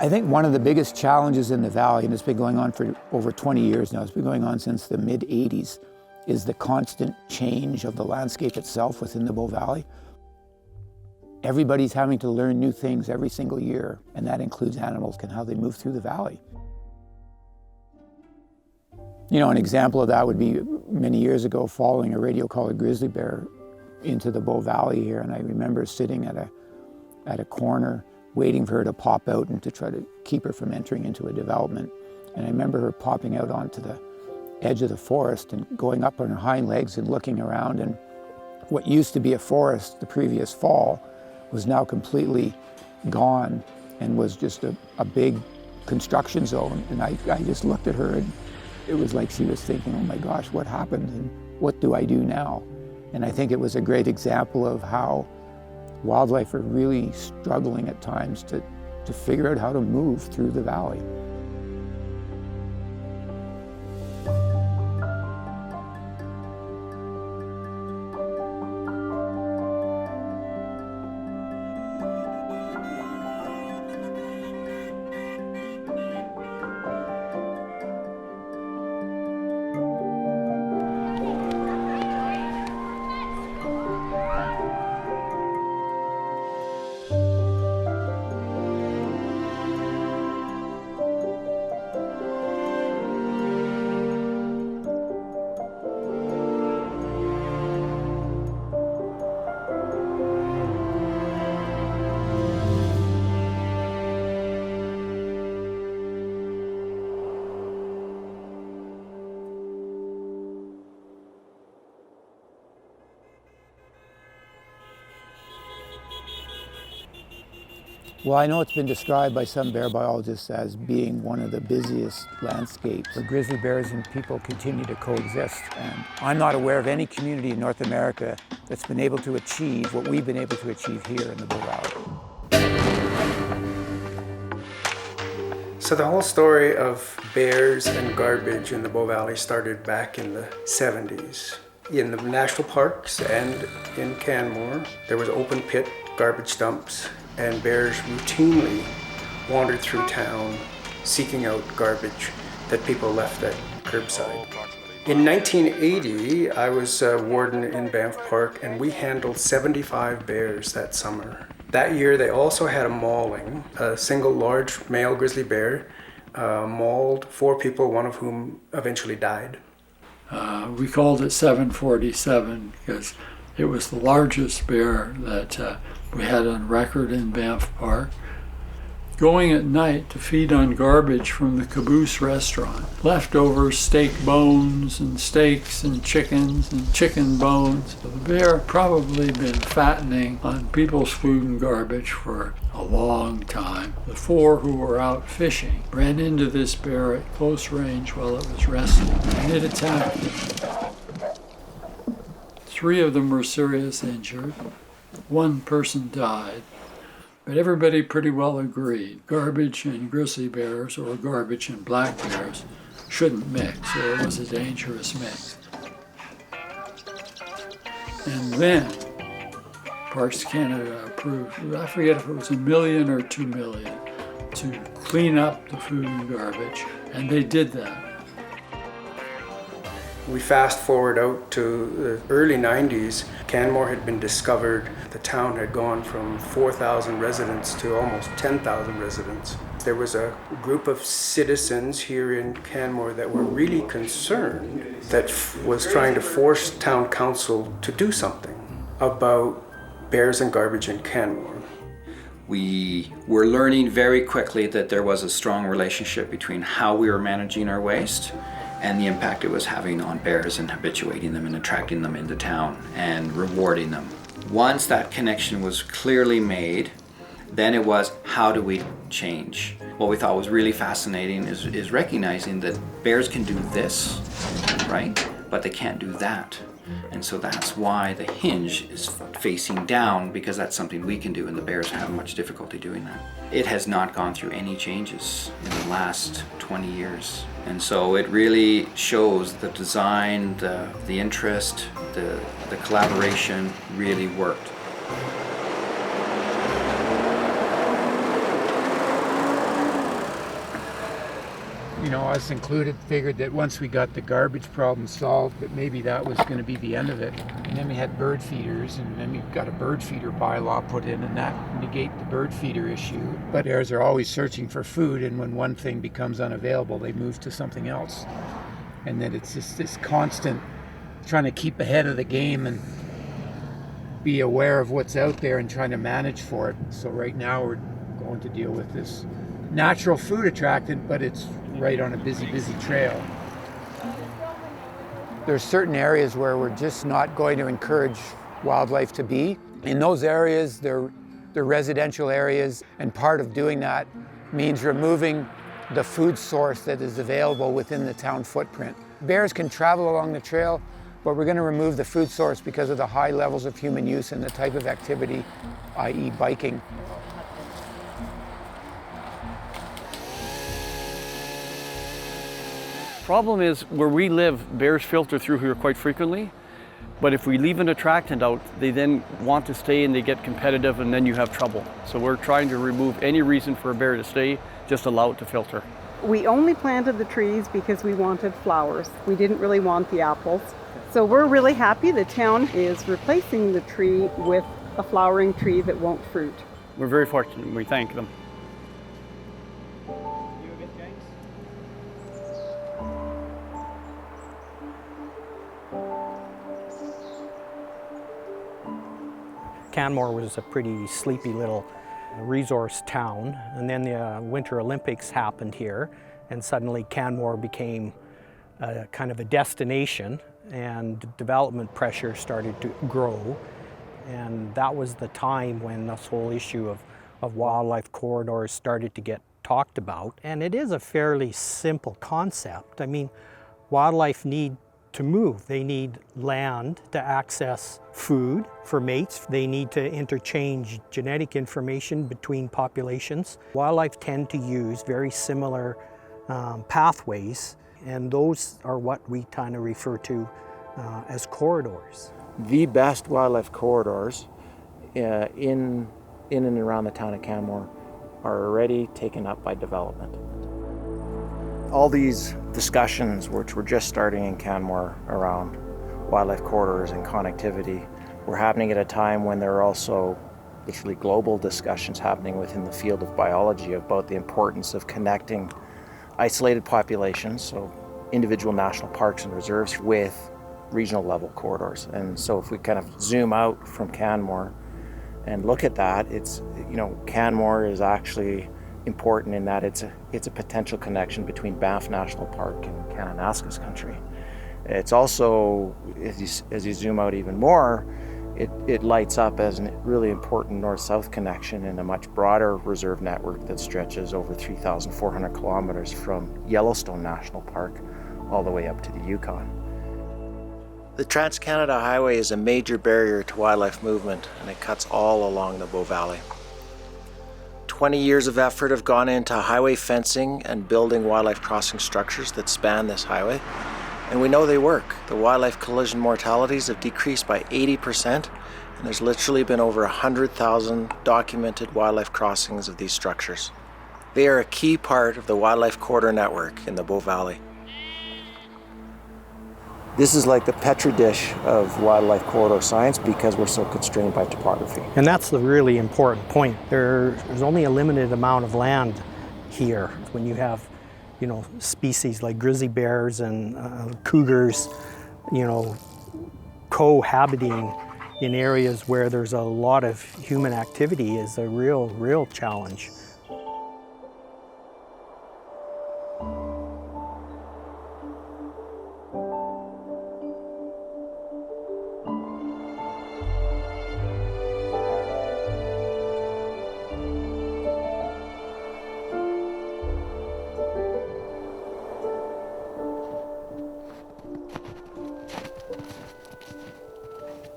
I think one of the biggest challenges in the valley, and it's been going on for over 20 years now, it's been going on since the mid-'80s, is the constant change of the landscape itself within the Bow Valley. Everybody's having to learn new things every single year, and that includes animals and how they move through the valley. You know, an example of that would be many years ago following a radio-collared grizzly bear into the Bow Valley here, and I remember sitting at a corner waiting for her to pop out and to try to keep her from entering into a development. And I remember her popping out onto the edge of the forest and going up on her hind legs and looking around, and what used to be a forest the previous fall was now completely gone and was just a big construction zone. And I just looked at her, and it was like she was thinking, oh my gosh, what happened and what do I do now? And I think it was a great example of how wildlife are really struggling at times to figure out how to move through the valley. Well, I know it's been described by some bear biologists as being one of the busiest landscapes where grizzly bears and people continue to coexist. And I'm not aware of any community in North America that's been able to achieve what we've been able to achieve here in the Bow Valley. So the whole story of bears and garbage in the Bow Valley started back in the 70s. In the national parks and in Canmore, there was open pit garbage dumps, and bears routinely wandered through town seeking out garbage that people left at curbside. In 1980, I was warden in Banff Park, and we handled 75 bears that summer. That year, they also had a mauling. A single large male grizzly bear mauled 4 people, one of whom eventually died. We called it 747 because it was the largest bear that we had on record in Banff Park. Going at night to feed on garbage from the Caboose restaurant. Leftover steak bones and steaks and chicken bones. The bear probably been fattening on people's food and garbage for a long time. The 4 who were out fishing ran into this bear at close range while it was resting, and it attacked them. 3 of them were seriously injured. 1 person died. But everybody pretty well agreed garbage and grizzly bears or garbage and black bears shouldn't mix, or it was a dangerous mix. And then Parks Canada approved, I forget if it was $1 million or $2 million, to clean up the food and garbage, and they did that. We fast forward out to the early 90s. Canmore had been discovered. The town had gone from 4,000 residents to almost 10,000 residents. There was a group of citizens here in Canmore that were really concerned, that was trying to force town council to do something about bears and garbage in Canmore. We were learning very quickly that there was a strong relationship between how we were managing our waste and the impact it was having on bears and habituating them and attracting them into town and rewarding them. Once that connection was clearly made, then it was, how do we change? What we thought was really fascinating is recognizing that bears can do this, right? But they can't do that. And so that's why the hinge is facing down, because that's something we can do, and the bears have much difficulty doing that. It has not gone through any changes in the last 20 years. And so it really shows the design, the interest, the collaboration really worked. us included, figured that once we got the garbage problem solved, that maybe that was going to be the end of it. And then we had bird feeders, and then we got a bird feeder bylaw put in, and that negated the bird feeder issue. But bears are always searching for food, and when one thing becomes unavailable, they move to something else. And then it's just this constant trying to keep ahead of the game and be aware of what's out there and trying to manage for it. So right now we're going to deal with this natural food attractant, but it's right on a busy trail. There's certain areas where we're just not going to encourage wildlife to be. In those areas, they're residential areas, and part of doing that means removing the food source that is available within the town footprint. Bears can travel along the trail, but we're going to remove the food source because of the high levels of human use and the type of activity, i.e. biking. Problem is, where we live, bears filter through here quite frequently, but if we leave an attractant out, they then want to stay and they get competitive, and then you have trouble. So we're trying to remove any reason for a bear to stay, just allow it to filter. We only planted the trees because we wanted flowers. We didn't really want the apples. So we're really happy the town is replacing the tree with a flowering tree that won't fruit. We're very fortunate, and we thank them. Canmore was a pretty sleepy little resource town, and then the Winter Olympics happened here, and suddenly Canmore became kind of a destination, and development pressure started to grow, and that was the time when this whole issue of wildlife corridors started to get talked about. And it is a fairly simple concept. I mean, wildlife need to move. They need land to access food for mates. They need to interchange genetic information between populations. Wildlife tend to use very similar pathways, and those are what we kind of refer to as corridors. The best wildlife corridors in and around the town of Canmore are already taken up by development. All these discussions, which were just starting in Canmore around wildlife corridors and connectivity, were happening at a time when there are also literally global discussions happening within the field of biology about the importance of connecting isolated populations, so individual national parks and reserves, with regional level corridors. And so if we kind of zoom out from Canmore and look at that, it's, Canmore is actually important in that it's a potential connection between Banff National Park and Kananaskis country. It's also, as you zoom out even more, it lights up as a really important north-south connection in a much broader reserve network that stretches over 3,400 kilometers from Yellowstone National Park all the way up to the Yukon. The Trans-Canada Highway is a major barrier to wildlife movement, and it cuts all along the Bow Valley. 20 years of effort have gone into highway fencing and building wildlife crossing structures that span this highway, and we know they work. The wildlife collision mortalities have decreased by 80%, and there's literally been over 100,000 documented wildlife crossings of these structures. They are a key part of the wildlife corridor network in the Bow Valley. This is like the petri dish of wildlife corridor science because we're so constrained by topography. And that's the really important point. There's only a limited amount of land here. When you have, species like grizzly bears and cougars, cohabiting in areas where there's a lot of human activity is a real challenge.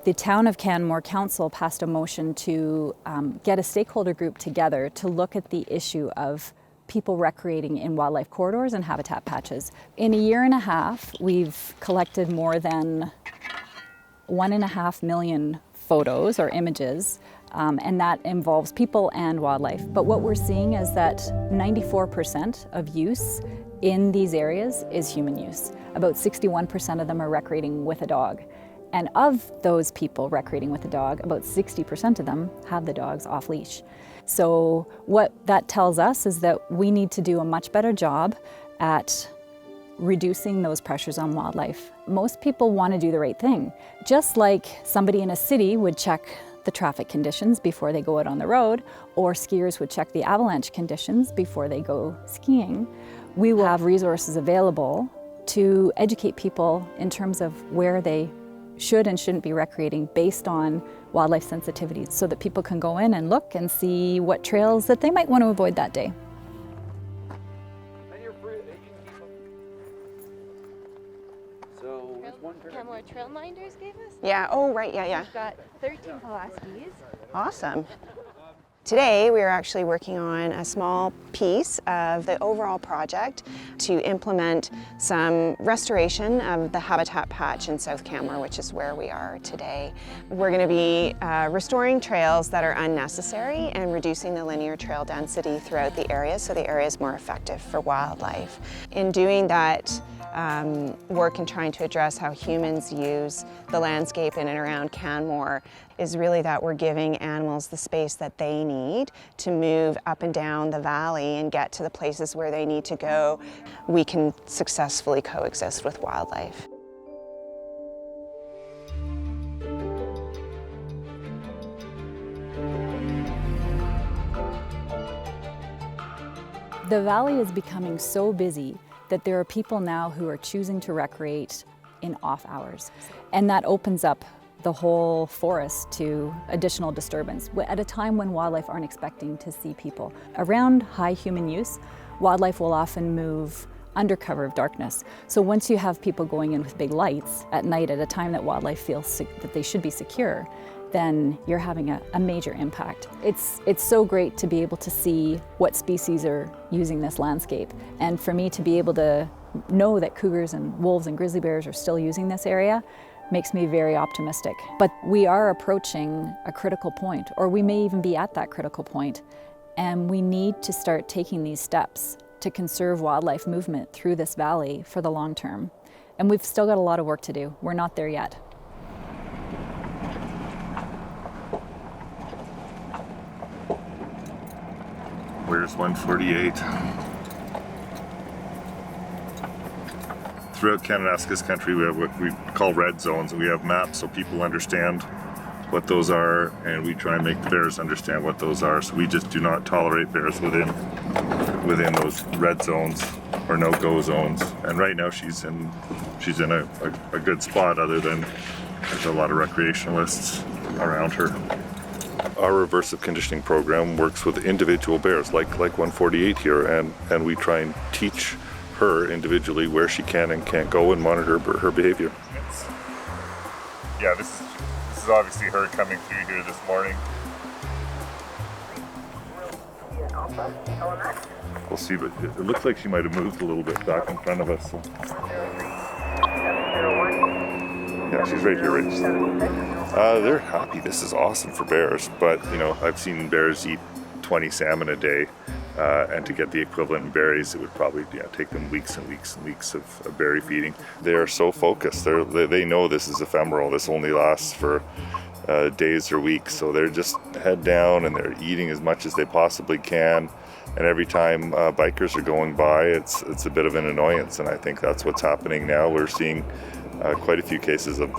The Town of Canmore Council passed a motion to get a stakeholder group together to look at the issue of people recreating in wildlife corridors and habitat patches. In a year and a half, we've collected more than 1.5 million photos or images, and that involves people and wildlife. But what we're seeing is that 94% of use in these areas is human use. About 61% of them are recreating with a dog. And of those people recreating with a dog, about 60% of them have the dogs off leash. So what that tells us is that we need to do a much better job at reducing those pressures on wildlife. Most people want to do the right thing. Just like somebody in a city would check the traffic conditions before they go out on the road, or skiers would check the avalanche conditions before they go skiing, we will have resources available to educate people in terms of where they should and shouldn't be recreating based on wildlife sensitivities, so that people can go in and look and see what trails that they might want to avoid that day. Canmore Trailminders gave us? Yeah, oh right, yeah. We've got 13 Pulaskis. Awesome. Today we are actually working on a small piece of the overall project to implement some restoration of the habitat patch in South Canmore, which is where we are today. We're going to be restoring trails that are unnecessary and reducing the linear trail density throughout the area so the area is more effective for wildlife. In doing that work and trying to address how humans use the landscape in and around Canmore is really that we're giving animals the space that they need to move up and down the valley and get to the places where they need to go. We can successfully coexist with wildlife. The valley is becoming so busy that there are people now who are choosing to recreate in off hours. And that opens up the whole forest to additional disturbance at a time when wildlife aren't expecting to see people. Around high human use, wildlife will often move under cover of darkness. So once you have people going in with big lights at night at a time that wildlife feels that they should be secure, then you're having a major impact. It's so great to be able to see what species are using this landscape. And for me to be able to know that cougars and wolves and grizzly bears are still using this area makes me very optimistic. But we are approaching a critical point, or we may even be at that critical point, and we need to start taking these steps to conserve wildlife movement through this valley for the long term. And we've still got a lot of work to do. We're not there yet. Where's 148? Throughout Kananaskis country, we have what we call red zones, and we have maps so people understand what those are, and we try and make the bears understand what those are. So we just do not tolerate bears within those red zones or no-go zones. And right now she's in a good spot, other than there's a lot of recreationalists around her. Our reversive conditioning program works with individual bears, like 148 here, and we try and teach her individually where she can and can't go and monitor her behavior. Yeah, this is obviously her coming through here this morning. We'll see, but it looks like she might have moved a little bit back in front of us. So. Yeah, she's right here, right? They're happy. This is awesome for bears, but I've seen bears eat 20 salmon a day, and to get the equivalent in berries, it would probably take them weeks and weeks and weeks of berry feeding. They are so focused. They know this is ephemeral. This only lasts for days or weeks, so they're just head down and they're eating as much as they possibly can. And every time bikers are going by, it's a bit of an annoyance, and I think that's what's happening now. We're seeing quite a few cases of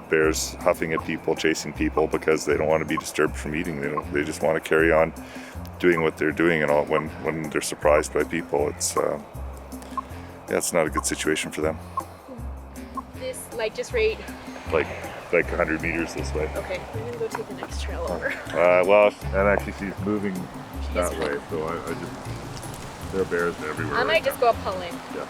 bears huffing at people, chasing people, because they don't want to be disturbed from eating. They just want to carry on doing what they're doing, and all when they're surprised by people, it's not a good situation for them. This, just right... Like 100 meters this way. Okay, we're gonna go take the next trail over. Well, and actually she's moving that way, so I just, there are bears everywhere. I might just go up Pauline. Yeah.